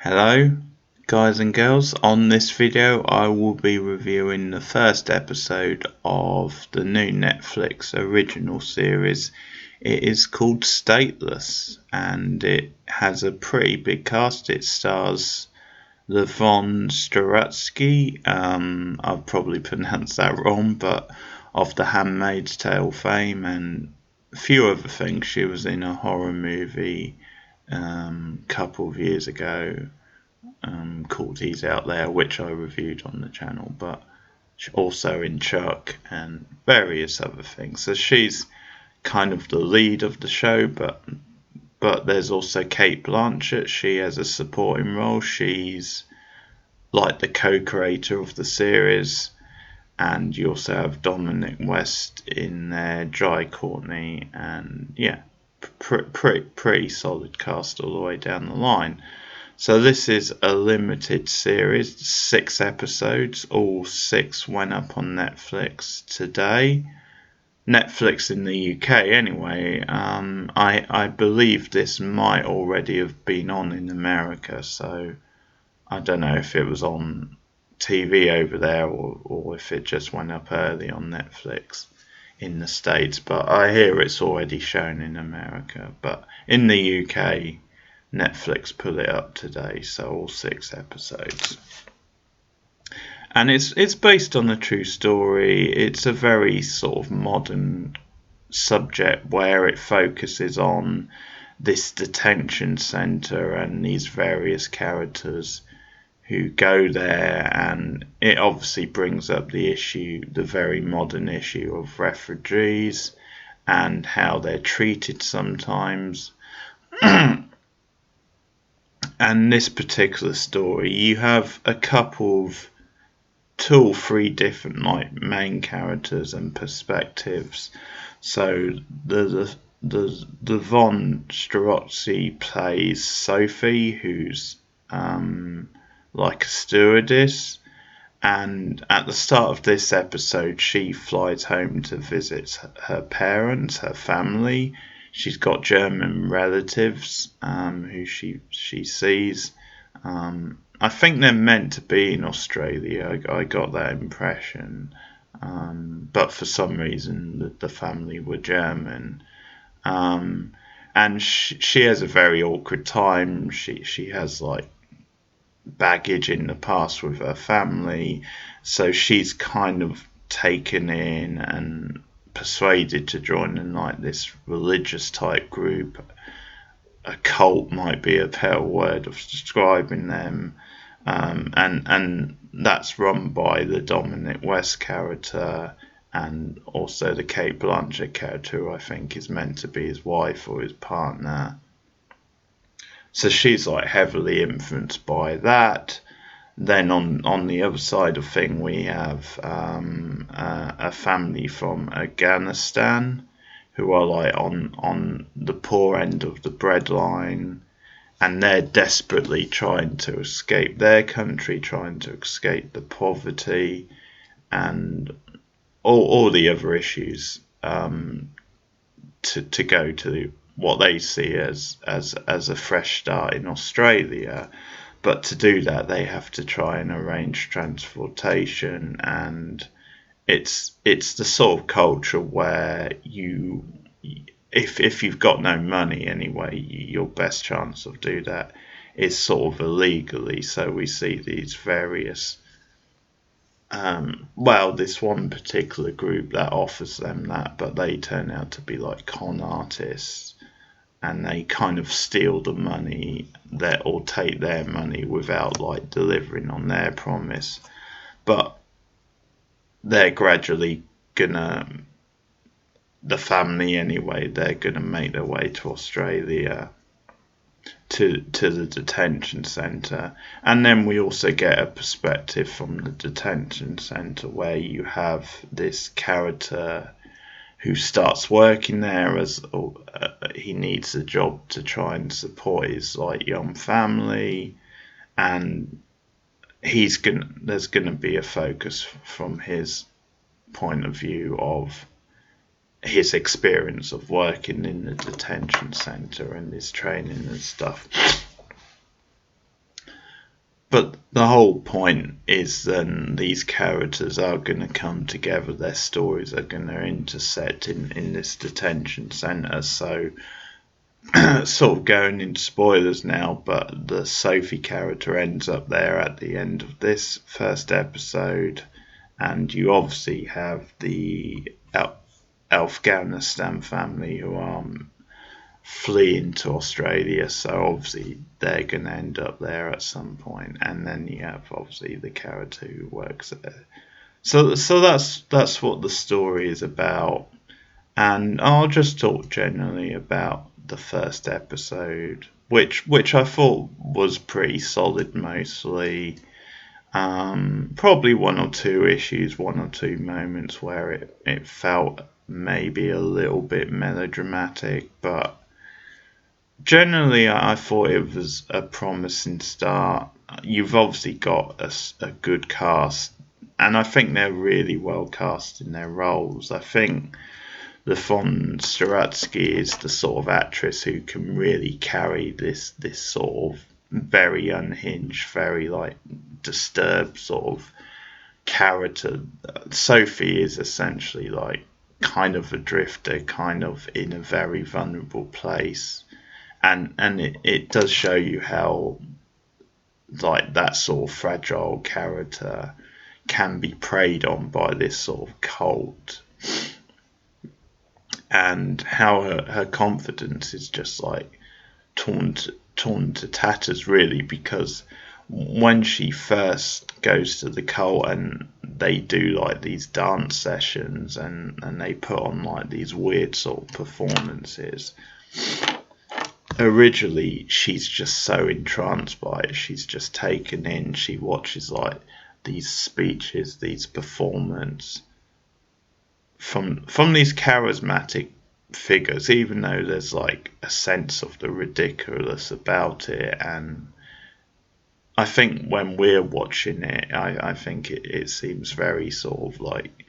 Hello guys and girls, on this video I will be reviewing the first episode of the new Netflix original series. It is called Stateless and it has a pretty big cast. It stars Levon Stratsky, I've probably pronounced that wrong, but of the Handmaid's Tale fame and a few other things. She was in a horror movie couple of years ago called He's Out There, which I reviewed on the channel, but also in Chuck and various other things. So she's kind of the lead of the show, but there's also Kate Blanchett. She has a supporting role. She's like the co-creator of the series, and you also have Dominic West in there, Jai Courtney, and yeah, pretty solid cast all the way down the line. So this is a limited series, 6 episodes, all 6 went up on Netflix today. Netflix in the UK anyway. I believe this might already have been on in America, so I don't know if it was on TV over there or if it just went up early on Netflix in the States, but I hear it's already shown in America. But in the UK, Netflix put it up today, so all 6 episodes. And it's based on a true story. It's a very sort of modern subject where it focuses on this detention centre and these various characters who go there, and it obviously brings up the very modern issue of refugees and how they're treated sometimes. And this particular story, you have a couple of 2 or 3 different main characters and perspectives. So the Von Strozzi plays Sophie, who's like a stewardess, and at the start of this episode she flies home to visit her parents, her family. She's got German relatives who she sees. I think they're meant to be in Australia. I got that impression, but for some reason the family were German. And she has a very awkward time. She has like baggage in the past with her family, so she's kind of taken in and persuaded to join in like this religious type group. A cult might be a better word of describing them, and that's run by the Dominic West character and also the Kate Blanchett character, who I think is meant to be his wife or his partner. So she's like heavily influenced by that. Then on the other side of thing, we have a family from Afghanistan who are like on the poor end of the breadline, and they're desperately trying to escape their country, trying to escape the poverty and all the other issues, to go to what they see as a fresh start in Australia. But to do that, they have to try and arrange transportation, and it's the sort of culture where if you've got no money anyway, your best chance of do that is sort of illegally. So we see these various this one particular group that offers them that, but they turn out to be like con artists, and they kind of steal the money or take their money without like delivering on their promise. But they're gradually gonna, the family anyway, they're gonna make their way to Australia to the detention centre. And then we also get a perspective from the detention centre where you have this character who starts working there as he needs a job to try and support his like young family, and there's gonna be a focus from his point of view of his experience of working in the detention centre and his training and stuff. But the whole point is then these characters are going to come together, their stories are going to intersect in this detention centre. So, sort of going into spoilers now, but the Sophie character ends up there at the end of this first episode, and you obviously have the Afghanistan family who are fleeing to Australia, so obviously they're going to end up there at some point, and then you have obviously the character who works there. So that's what the story is about, and I'll just talk generally about the first episode, which I thought was pretty solid mostly. Probably one or two issues, one or two moments where it felt maybe a little bit melodramatic, but generally, I thought it was a promising start. You've obviously got a good cast, and I think they're really well cast in their roles. I think the von Staratsky is the sort of actress who can really carry this sort of very unhinged, very like disturbed sort of character. Sophie is essentially like kind of a drifter, kind of in a very vulnerable place, and it does show you how like that sort of fragile character can be preyed on by this sort of cult, and how her confidence is just like torn to tatters really, because when she first goes to the cult and they do like these dance sessions and they put on like these weird sort of performances, originally she's just so entranced by it, she's just taken in, she watches like these speeches, these performances from these charismatic figures, even though there's like a sense of the ridiculous about it. And I think when we're watching it, I think it seems very sort of like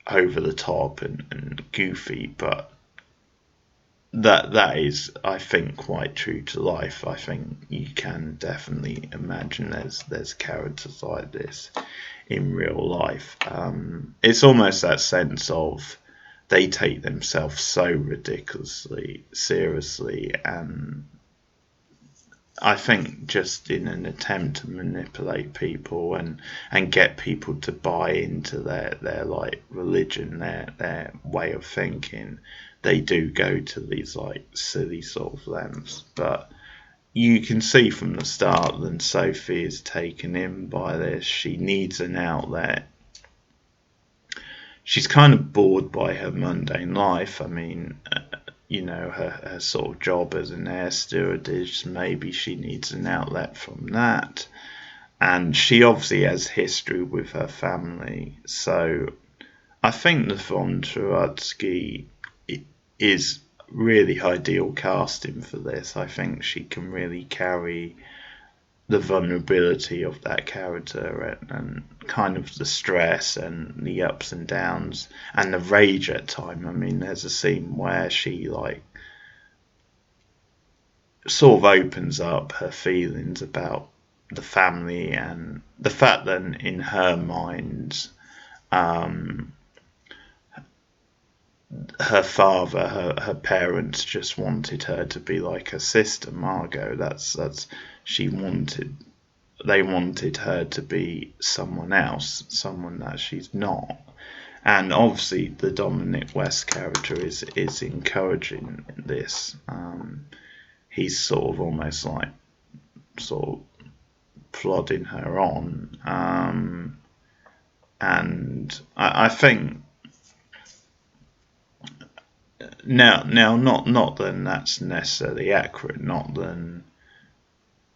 over the top and goofy, but that is, I think, quite true to life. I think you can definitely imagine there's characters like this in real life. It's almost that sense of they take themselves so ridiculously seriously, and I think just in an attempt to manipulate people and get people to buy into their like religion, their way of thinking, they do go to these like silly sort of lengths. But you can see from the start that Sophie is taken in by this. She needs an outlet. She's kind of bored by her mundane life. I mean, her sort of job as an air stewardess, maybe she needs an outlet from that. And she obviously has history with her family. So I think the von Trotsky is really ideal casting for this. I think she can really carry the vulnerability of that character and kind of the stress and the ups and downs and the rage at time. I mean, there's a scene where she like sort of opens up her feelings about the family and the fact that in her mind, her father, her parents just wanted her to be like her sister Margot. That's they wanted her to be someone else, someone that she's not. And obviously the Dominic West character is encouraging this. He's sort of almost like sort of plodding her on. And I think now not that that's necessarily accurate, not that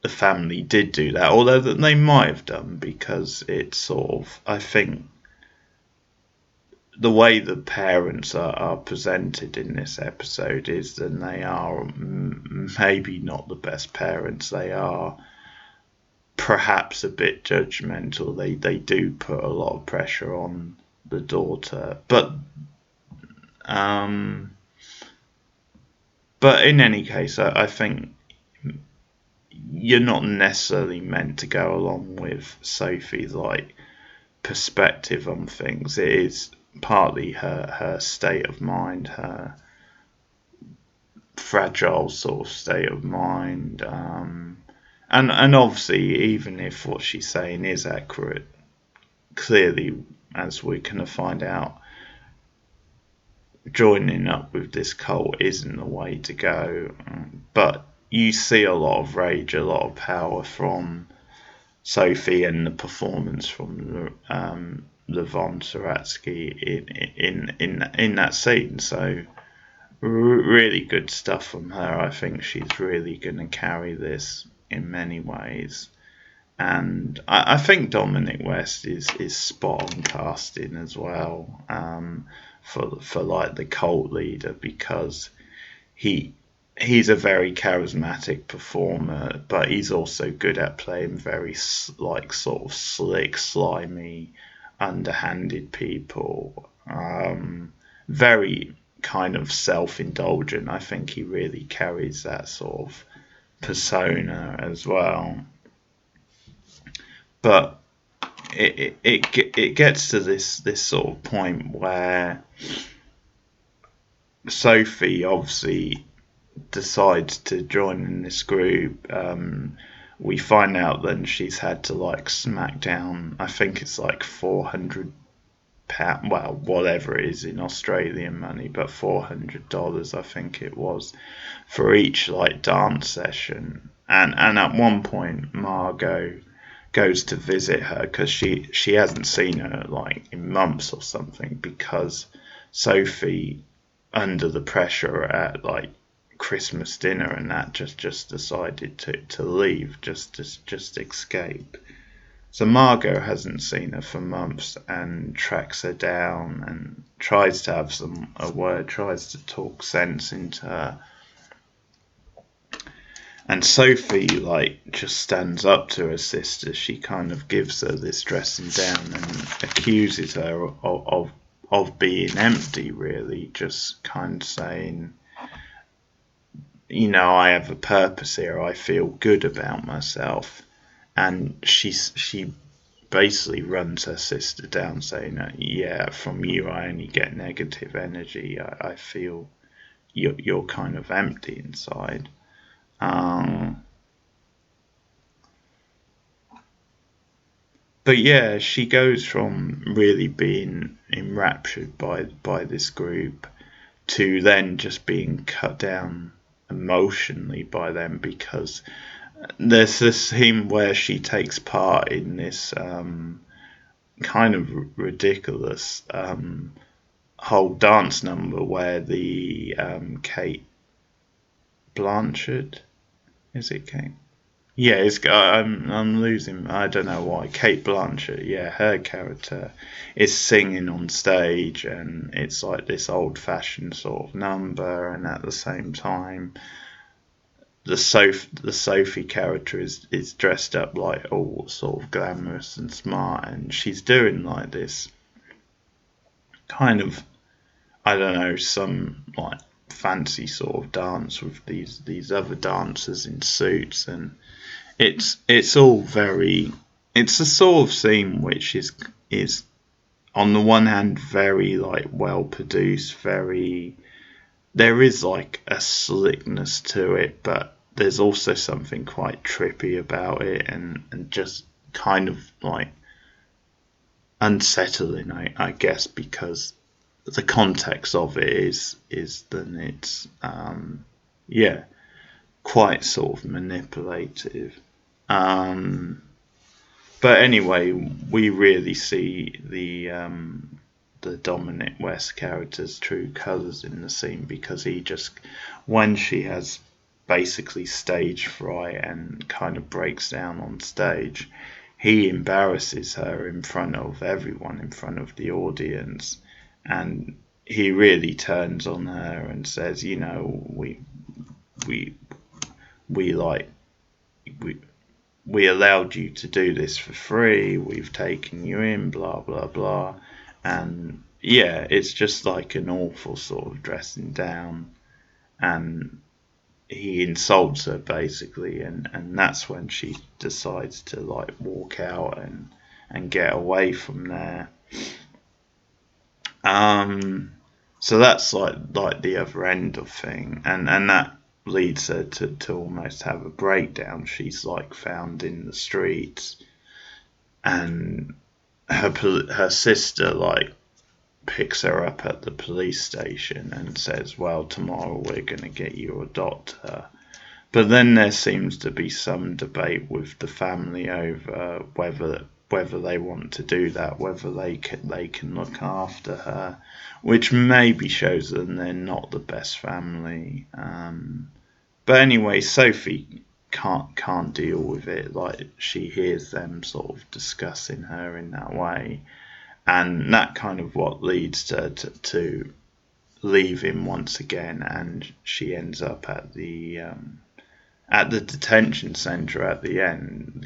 the family did do that, although that they might have done, because it's sort of, I think the way the parents are presented in this episode is that they are maybe not the best parents. They are perhaps a bit judgmental. They do put a lot of pressure on the daughter, but in any case, I think you're not necessarily meant to go along with Sophie's like perspective on things. It is partly her state of mind, her fragile sort of state of mind, and obviously, even if what she's saying is accurate, clearly, as we're going to find out, joining up with this cult isn't the way to go. But you see a lot of rage, a lot of power from Sophie, and the performance from Levon Saratsky in that scene. So really good stuff from her. I think she's really going to carry this in many ways. And I think Dominic West is spot on casting as well, for like the cult leader, because he's a very charismatic performer, but he's also good at playing very like sort of slick, slimy, underhanded people. Very kind of self-indulgent. I think he really carries that sort of persona as well. But it gets to this sort of point where Sophie obviously decides to join in this group. We find out then she's had to like smack down, I think it's like £400, well, whatever it is in Australian money, but $400 I think it was, for each like dance session. And at one point Margot goes to visit her because she hasn't seen her like in months or something, because Sophie, under the pressure at like Christmas dinner and that, just decided to leave, just escape. So Margot hasn't seen her for months and tracks her down and tries to have a word, tries to talk sense into her. And Sophie like just stands up to her sister. She kind of gives her this dressing down and accuses her of being empty, really, just kind of saying, you know, I have a purpose here. I feel good about myself. And she basically runs her sister down, saying, yeah, from you I only get negative energy. I feel you're kind of empty inside. But yeah, she goes from really being enraptured by this group to then just being cut down emotionally by them, because there's this scene where she takes part in this kind of ridiculous whole dance number where the Kate Blanchett, is it Kate? Yeah, I'm losing. I don't know why. Kate Blanchett, yeah, her character is singing on stage, and it's like this old-fashioned sort of number, and at the same time, the Sophie character is dressed up like all sort of glamorous and smart, and she's doing like this kind of, I don't know, some like fancy sort of dance with these other dancers in suits, and it's all very, it's a sort of scene which is on the one hand very like well produced, very, there is like a slickness to it, but there's also something quite trippy about it, and just kind of like unsettling, I guess, because the context of it is then it's yeah, quite sort of manipulative. But anyway, we really see the Dominic West character's true colours in the scene, because he just, when she has basically stage fright and kind of breaks down on stage, he embarrasses her in front of everyone, in front of the audience, and he really turns on her and says, you know, we allowed you to do this for free, we've taken you in, blah blah blah. And yeah, it's just like an awful sort of dressing down, and he insults her basically, and that's when she decides to like walk out and get away from there. So that's like the other end of thing, and that leads her to almost have a breakdown. She's like found in the streets, and her sister like picks her up at the police station and says, "Well, tomorrow we're gonna get you a doctor." But then there seems to be some debate with the family over whether they want to do that, whether they can look after her, which maybe shows them they're not the best family. But anyway, Sophie can't deal with it. Like, she hears them sort of discussing her in that way, and that kind of what leads her to leave him once again, and she ends up at the detention centre at the end,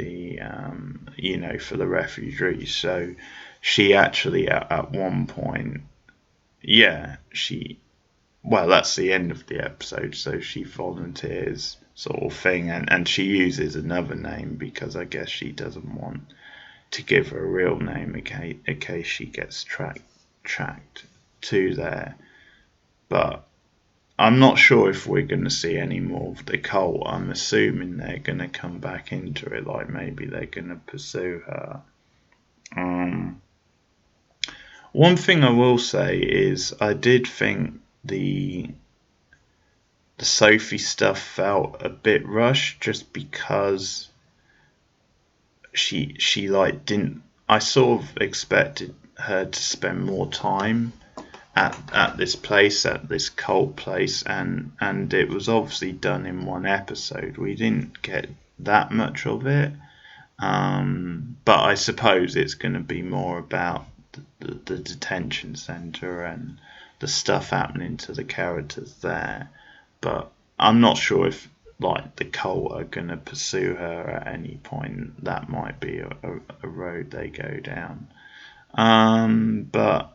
for the refugees. So she actually at one point, that's the end of the episode. So she volunteers, sort of thing, and she uses another name because I guess she doesn't want to give her a real name in case she gets tracked to there. But I'm not sure if we're going to see any more of the cult. I'm assuming they're going to come back into it, like maybe they're going to pursue her. One thing I will say is I did think the Sophie stuff felt a bit rushed, just because she like didn't. I sort of expected her to spend more time at this place, at this cult place, and it was obviously done in one episode. We didn't get that much of it, but I suppose it's going to be more about the detention centre and the stuff happening to the characters there. But I'm not sure if like the cult are going to pursue her at any point. That might be a road they go down. But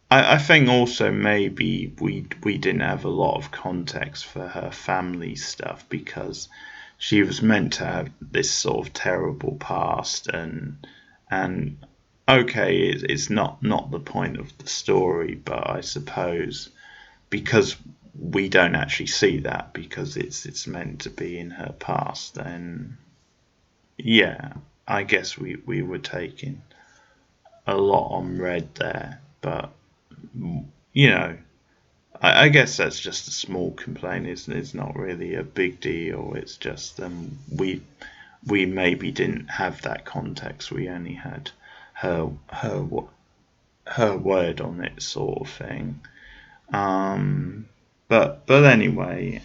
I think also maybe we didn't have a lot of context for her family stuff, because she was meant to have this sort of terrible past, and okay, it's not the point of the story, but I suppose because we don't actually see that, because it's meant to be in her past, then yeah, I guess we were taking a lot on red there. But I guess that's just a small complaint, isn't it? It's not really a big deal. It's just we maybe didn't have that context. We only had her word on it, sort of thing. But anyway,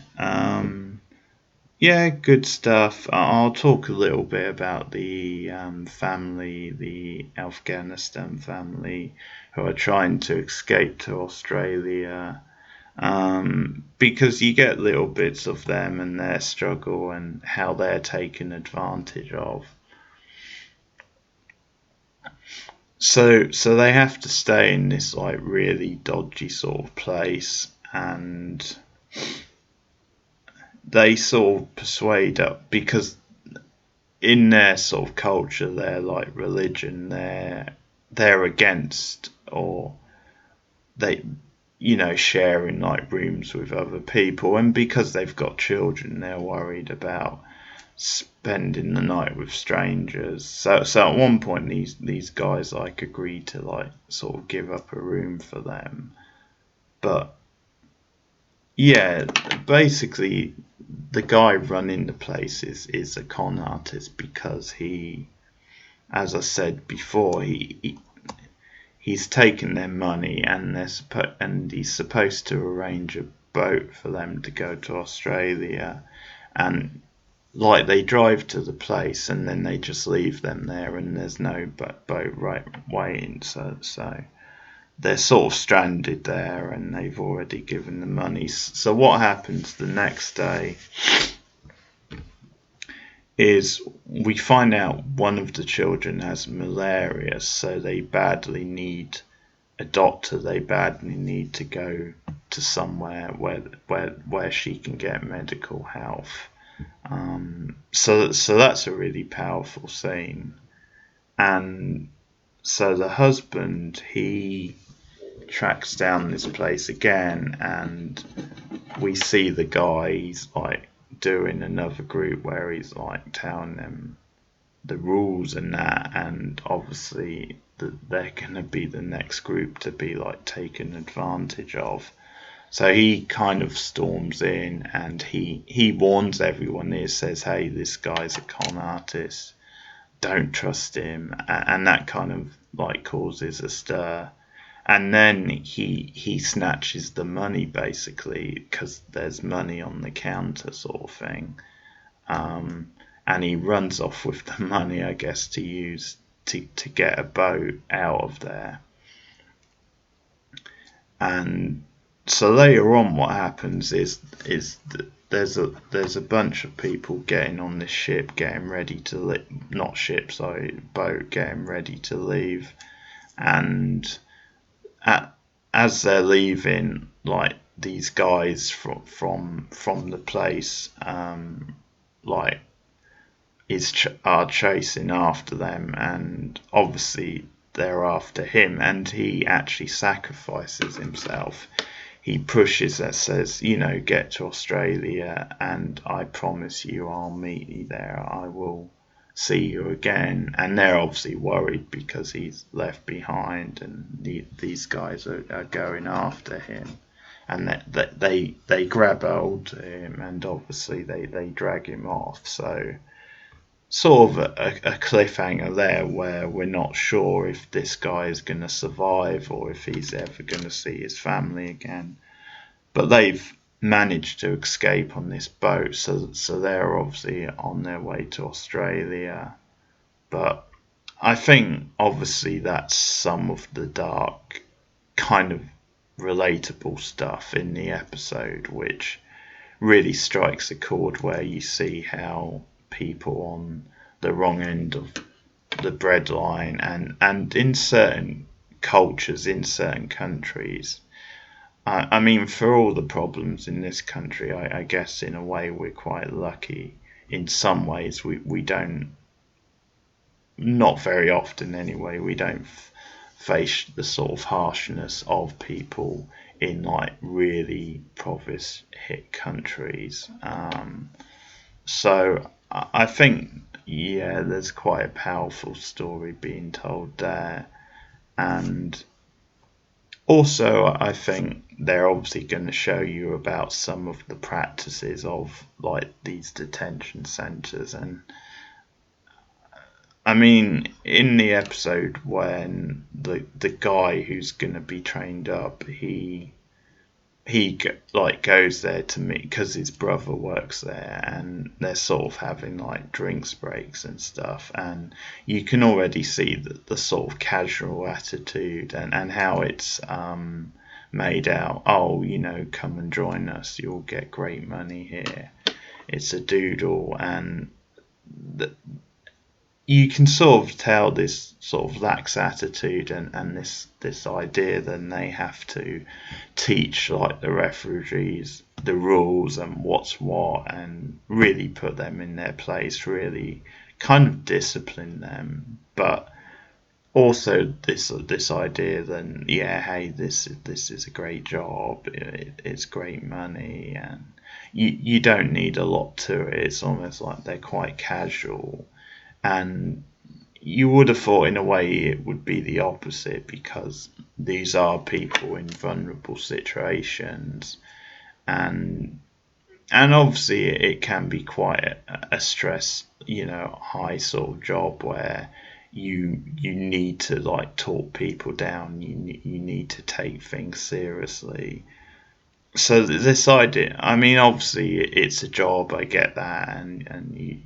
yeah, good stuff. I'll talk a little bit about the family, the Afghanistan family, who are trying to escape to Australia, because you get little bits of them and their struggle and how they're taken advantage of. So they have to stay in this like really dodgy sort of place, and they sort of persuade up, because in their sort of culture, their like religion, they're against, or they sharing like rooms with other people, and because they've got children, they're worried about spending the night with strangers. So at one point these guys like agree to like sort of give up a room for them. But yeah, basically the guy running the place is a con artist, because he, as I said before, he's taken their money, and he's supposed to arrange a boat for them to go to Australia, and like they drive to the place and then they just leave them there, and there's no boat right waiting, so they're sort of stranded there, and they've already given the money. So what happens the next day is we find out one of the children has malaria, so they badly need a doctor. They badly need to go to somewhere where she can get medical help. So that's a really powerful scene. And so the husband, he tracks down this place again, and we see the guy, he's like doing another group where he's like telling them the rules and that, and obviously they're gonna be the next group to be like taken advantage of. So he kind of storms in, and he warns everyone. He says, hey, this guy's a con artist, don't trust him, and that kind of like causes a stir. And then he snatches the money, basically, because there's money on the counter, sort of thing. And he runs off with the money, I guess, to use to get a boat out of there. And so later on, what happens is that there's a bunch of people getting on this ship, getting ready to not ship, sorry, boat, getting ready to leave. And as they're leaving, like these guys from the place, like are chasing after them, and obviously they're after him, and he actually sacrifices himself. He pushes that says, get to Australia, and I promise you I'll meet you there. I will see you again. And they're obviously worried because he's left behind, and these guys are going after him, and that they grab hold of him, and obviously they drag him off. So sort of a cliffhanger there, where we're not sure if this guy is going to survive or if he's ever going to see his family again. But they've managed to escape on this boat, so they're obviously on their way to Australia. But I think obviously that's some of the dark, kind of relatable stuff in the episode, which really strikes a chord, where you see how people on the wrong end of the breadline, and in certain cultures, in certain countries, I mean, for all the problems in this country, I guess in a way we're quite lucky. In some ways we don't, not very often anyway, we don't face the sort of harshness of people in like really poverty hit countries. So I think, yeah, there's quite a powerful story being told there. And also, I think they're obviously going to show you about some of the practices of like these detention centres. And I mean, in the episode when the guy who's going to be trained up, he like goes there to meet, because his brother works there, and they're sort of having like drinks breaks and stuff, and you can already see the sort of casual attitude, and how it's made out, oh, come and join us, you'll get great money here, it's a doodle. And you can sort of tell this sort of lax attitude, and this idea that they have to teach like the refugees the rules and what's what, and really put them in their place, really kind of discipline them. But also this idea that, yeah, hey, this is a great job, it's great money, and you don't need a lot to it. It's almost like they're quite casual. And you would have thought in a way it would be the opposite, because these are people in vulnerable situations, and obviously it can be quite a stress, high sort of job, where you need to like talk people down, you need to take things seriously. So this idea, I mean, obviously it's a job, I get that, and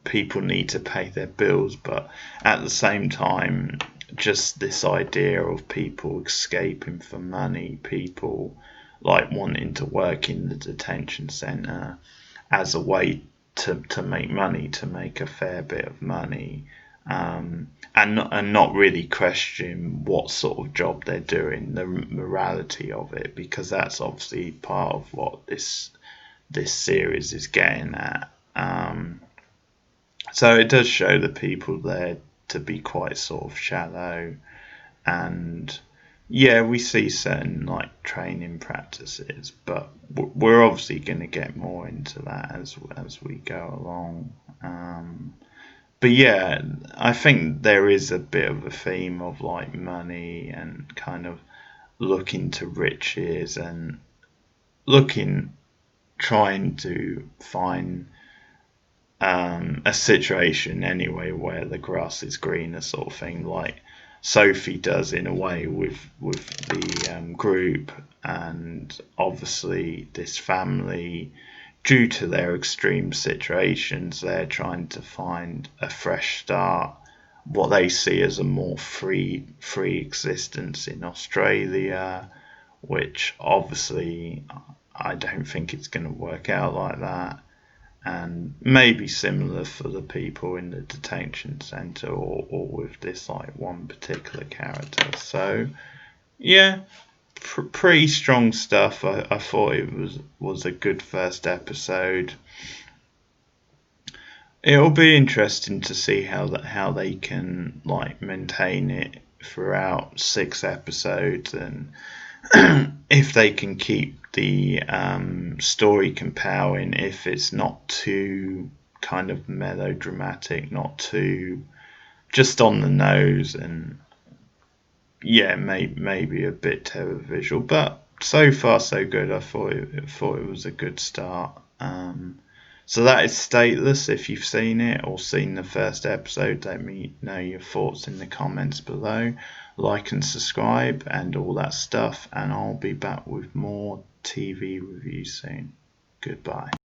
people need to pay their bills, but at the same time, just this idea of people escaping for money, people like wanting to work in the detention centre as a way to make money, to make a fair bit of money, and not really question what sort of job they're doing, the morality of it, because that's obviously part of what this series is getting at. So it does show the people there to be quite sort of shallow, and yeah, we see certain like training practices, but we're obviously going to get more into that as we go along. But yeah, I think there is a bit of a theme of like money and kind of looking to riches and looking, trying to find a situation anyway where the grass is greener, sort of thing, like Sophie does in a way with the group, and obviously this family, due to their extreme situations, they're trying to find a fresh start, what they see as a more free existence in Australia, which obviously I don't think it's going to work out like that, and maybe similar for the people in the detention centre, or with this like one particular character. So yeah, pretty strong stuff. I thought it was a good first episode. It'll be interesting to see how they can like maintain it throughout 6 episodes, and if they can keep the story compelling, if it's not too kind of melodramatic, not too just on the nose, and yeah, maybe a bit televisual, but so far so good. I thought it was a good start. So that is Stateless. If you've seen it or seen the first episode, let me know your thoughts in the comments below. Like and subscribe and all that stuff, and I'll be back with more TV reviews soon. Goodbye.